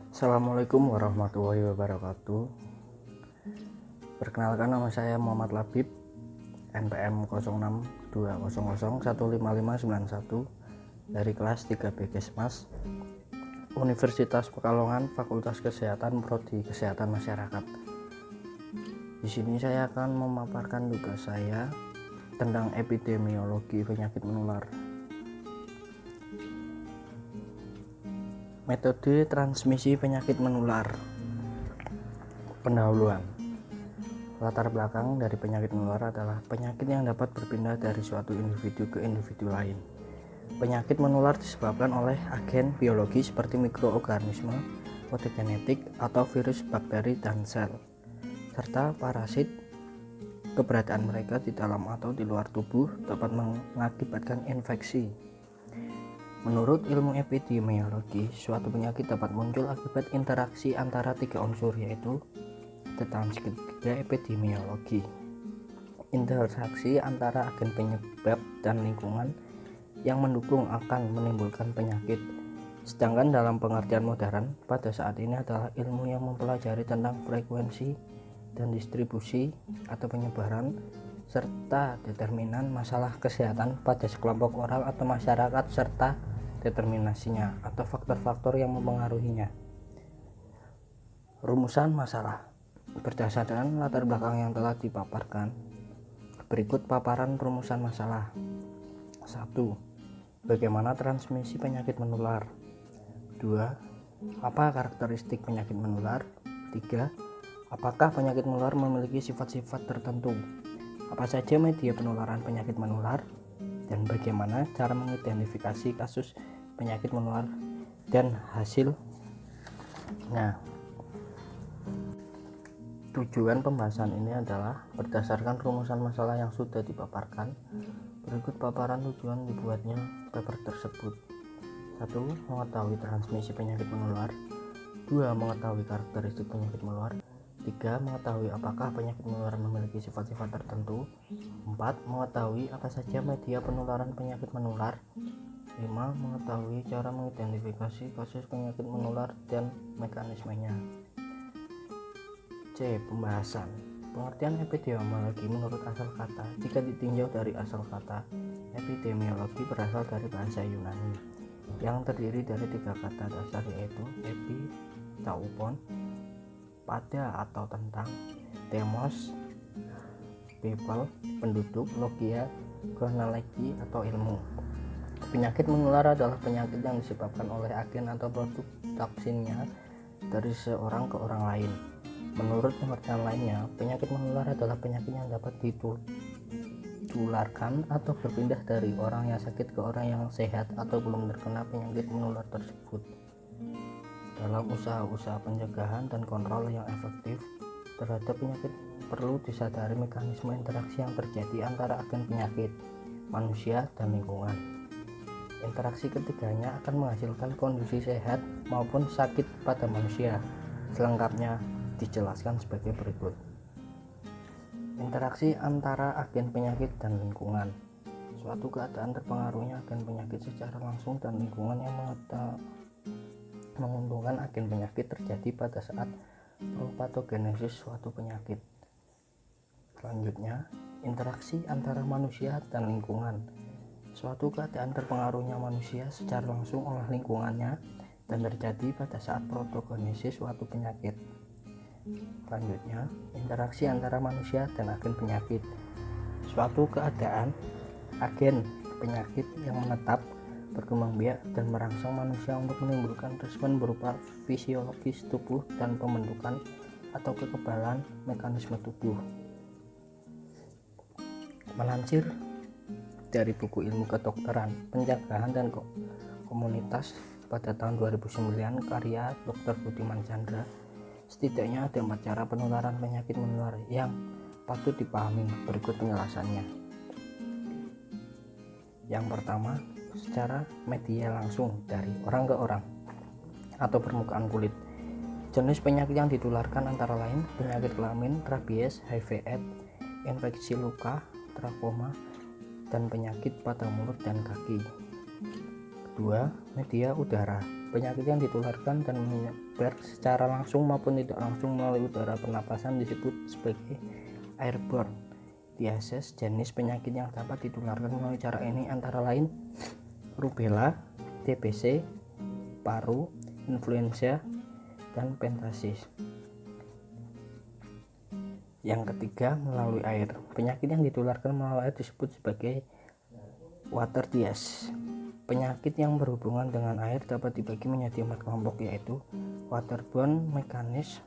Assalamualaikum warahmatullahi wabarakatuh. Perkenalkan, nama saya Muhammad Labib, NPM 0620015591 dari kelas 3B Kesmas, Universitas Pekalongan, Fakultas Kesehatan, Prodi Kesehatan Masyarakat. Di sini saya akan memaparkan tugas saya tentang epidemiologi penyakit menular. Metode transmisi penyakit menular. Pendahuluan. Latar belakang dari penyakit menular adalah penyakit yang dapat berpindah dari suatu individu ke individu lain. Penyakit menular disebabkan oleh agen biologi seperti mikroorganisme, kode genetik, atau virus, bakteri, dan sel, serta parasit. Keberadaan mereka di dalam atau di luar tubuh dapat mengakibatkan infeksi. Menurut ilmu epidemiologi, suatu penyakit dapat muncul akibat interaksi antara tiga unsur, yaitu tentang segitiga epidemiologi. Interaksi antara agen penyebab dan lingkungan yang mendukung akan menimbulkan penyakit. Sedangkan dalam pengertian modern pada saat ini adalah ilmu yang mempelajari tentang frekuensi dan distribusi atau penyebaran serta determinan masalah kesehatan pada sekelompok orang atau masyarakat serta determinasinya atau faktor-faktor yang mempengaruhinya. Rumusan masalah. Berdasarkan latar belakang yang telah dipaparkan, berikut paparan rumusan masalah. 1. Bagaimana transmisi penyakit menular? 2. Apa karakteristik penyakit menular? 3. Apakah penyakit menular memiliki sifat-sifat tertentu? Apa saja media penularan penyakit menular? Dan bagaimana cara mengidentifikasi kasus penyakit menular dan hasil. Tujuan pembahasan ini adalah berdasarkan rumusan masalah yang sudah dipaparkan. Berikut paparan tujuan dibuatnya paper tersebut. 1. Mengetahui transmisi penyakit menular. 2. Mengetahui karakteristik penyakit menular. 3. Mengetahui apakah penyakit menular memiliki sifat-sifat tertentu. 4. Mengetahui apa saja media penularan penyakit menular. 5. Mengetahui cara mengidentifikasi kasus penyakit menular dan mekanismenya. C. Pembahasan. Pengertian epidemiologi menurut asal kata. Jika ditinjau dari asal kata, epidemiologi berasal dari bahasa Yunani yang terdiri dari 3 kata dasar, yaitu epi, taupon, pada atau tentang, demos, people, penduduk, logia, chronology atau ilmu. Penyakit menular adalah penyakit yang disebabkan oleh agen atau produk toksinnya dari seorang ke orang lain. Menurut pengertian lainnya, penyakit menular adalah penyakit yang dapat ditularkan atau berpindah dari orang yang sakit ke orang yang sehat atau belum terkena penyakit menular tersebut. Dalam usaha-usaha pencegahan dan kontrol yang efektif terhadap penyakit, perlu disadari mekanisme interaksi yang terjadi antara agen penyakit, manusia, dan lingkungan. Interaksi ketiganya akan menghasilkan kondisi sehat maupun sakit pada manusia. Selengkapnya dijelaskan sebagai berikut. Interaksi antara agen penyakit dan lingkungan. Suatu keadaan terpengaruhnya agen penyakit secara langsung dan lingkungan yang menguntungkan agen penyakit terjadi pada saat propatogenesis suatu penyakit. Selanjutnya, interaksi antara manusia dan lingkungan. Suatu keadaan terpengaruhnya manusia secara langsung oleh lingkungannya dan terjadi pada saat propatogenesis suatu penyakit. Selanjutnya, interaksi antara manusia dan agen penyakit. Suatu keadaan agen penyakit yang menetap, berkembang biak, dan merangsang manusia untuk menimbulkan respon berupa fisiologis tubuh dan pembentukan atau kekebalan mekanisme tubuh. Melansir dari buku ilmu kedokteran, pencegahan dan komunitas pada tahun 2009 karya Dr. Budiman Chandra, setidaknya ada 4 cara penularan penyakit menular yang patut dipahami. Berikut penjelasannya. Yang pertama, secara media langsung dari orang ke orang atau permukaan kulit. Jenis penyakit yang ditularkan antara lain penyakit kelamin, rabies, HIV/AIDS, infeksi luka, trakoma, dan penyakit pada mulut dan kaki. Kedua, media udara. Penyakit yang ditularkan dan menyebar secara langsung maupun tidak langsung melalui udara pernapasan disebut sebagai airborne disease. Jenis penyakit yang dapat ditularkan melalui cara ini antara lain rubella, TBC, paru, influenza, dan pertussis. Yang ketiga, melalui air. Penyakit yang ditularkan melalui air disebut sebagai water disease. Penyakit yang berhubungan dengan air dapat dibagi menjadi 4 kelompok, yaitu waterborne mekanis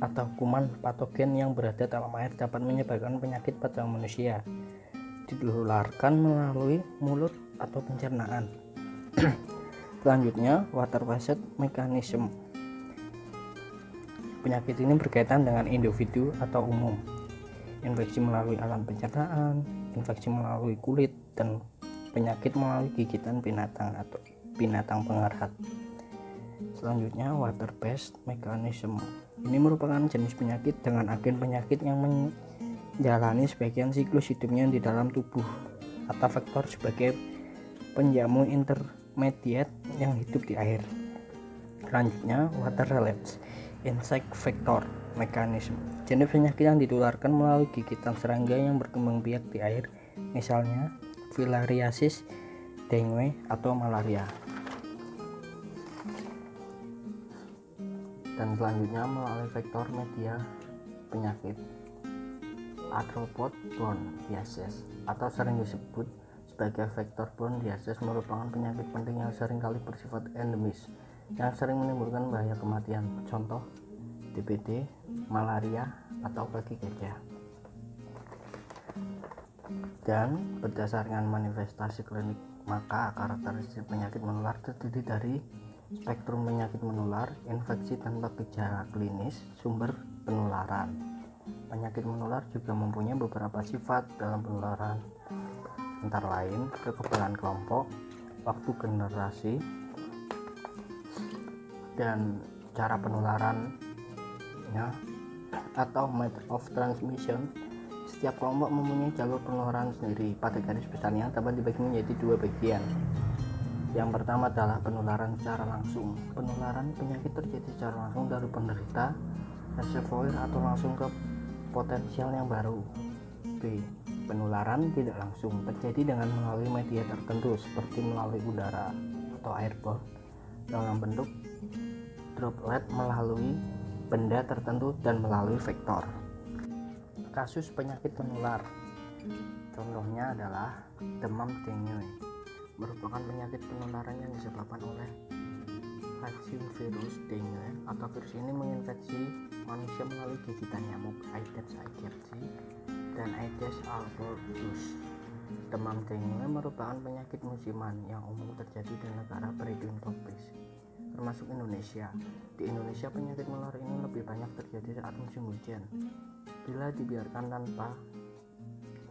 atau kuman patogen yang berada dalam air dapat menyebabkan penyakit pada manusia. Ditularkan melalui mulut atau pencernaan. Selanjutnya, water-based mechanism. Penyakit ini berkaitan dengan individu atau umum. Infeksi melalui alat pencernaan, infeksi melalui kulit, dan penyakit melalui gigitan binatang atau binatang pengerat. Selanjutnya, water-based mechanism. Ini merupakan jenis penyakit dengan agen penyakit yang menjalani sebagian siklus hidupnya di dalam tubuh atau faktor sebagai penjamu intermediate yang hidup di air. Selanjutnya, water-related insect vector mechanism. Jenis penyakit yang ditularkan melalui gigitan serangga yang berkembang biak di air, misalnya filariasis, dengue, atau malaria. Dan selanjutnya melalui vektor media penyakit arthropod-borne disease atau sering disebut sebagai vector-borne disease merupakan penyakit penting yang seringkali bersifat endemis yang sering menimbulkan bahaya kematian, contoh DBD, malaria, atau bagi gajah. Dan berdasarkan manifestasi klinik, maka karakteristik penyakit menular terdiri dari spektrum penyakit menular, infeksi tanpa gejala klinis, sumber penularan. Penyakit menular juga mempunyai beberapa sifat dalam penularan, antara lain kekebalan kelompok, waktu generasi, dan cara penularannya atau mode of transmission. Setiap kelompok mempunyai jalur penularan sendiri. Pada garis besarnya dapat dibagi menjadi 2 bagian. Yang pertama adalah penularan secara langsung. Penularan penyakit terjadi secara langsung dari penderita reservoir atau langsung ke potensial yang baru. B. Penularan tidak langsung terjadi dengan melalui media tertentu seperti melalui udara atau airborne dalam bentuk droplet, melalui benda tertentu, dan melalui vektor. Kasus penyakit menular contohnya adalah demam dengue, merupakan penyakit penularan yang disebabkan oleh virus dengue atau virus ini menginfeksi manusia melalui gigitan nyamuk Aedes aegypti dan Aedes albopictus. Demam dengue merupakan penyakit musiman yang umum terjadi di negara beridiklim tropis termasuk Indonesia. Di Indonesia penyakit menular ini lebih banyak terjadi saat musim hujan. Bila dibiarkan tanpa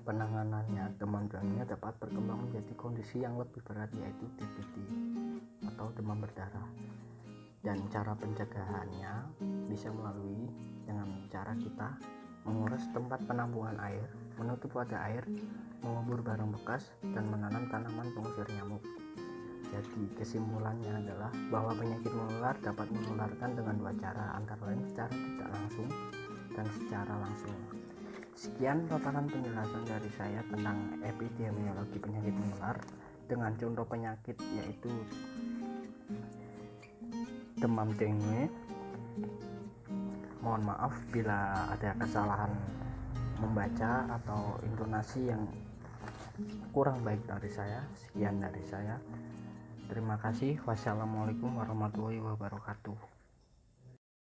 penanganannya, demam dengue dapat berkembang menjadi kondisi yang lebih berat, yaitu DBD atau demam berdarah. Dan cara pencegahannya bisa melalui dengan cara kita mengurus tempat penampungan air, menutup wadah air, mengubur barang bekas, dan menanam tanaman pengusir nyamuk. Jadi kesimpulannya adalah bahwa penyakit menular dapat menularkan dengan 2 cara, antara lain secara tidak langsung dan secara langsung. Sekian paparan penjelasan dari saya tentang epidemiologi penyakit menular dengan contoh penyakit yaitu demam dengue. Mohon maaf bila ada kesalahan membaca atau intonasi yang kurang baik dari saya. Sekian dari saya. Terima kasih. Wassalamualaikum warahmatullahi wabarakatuh.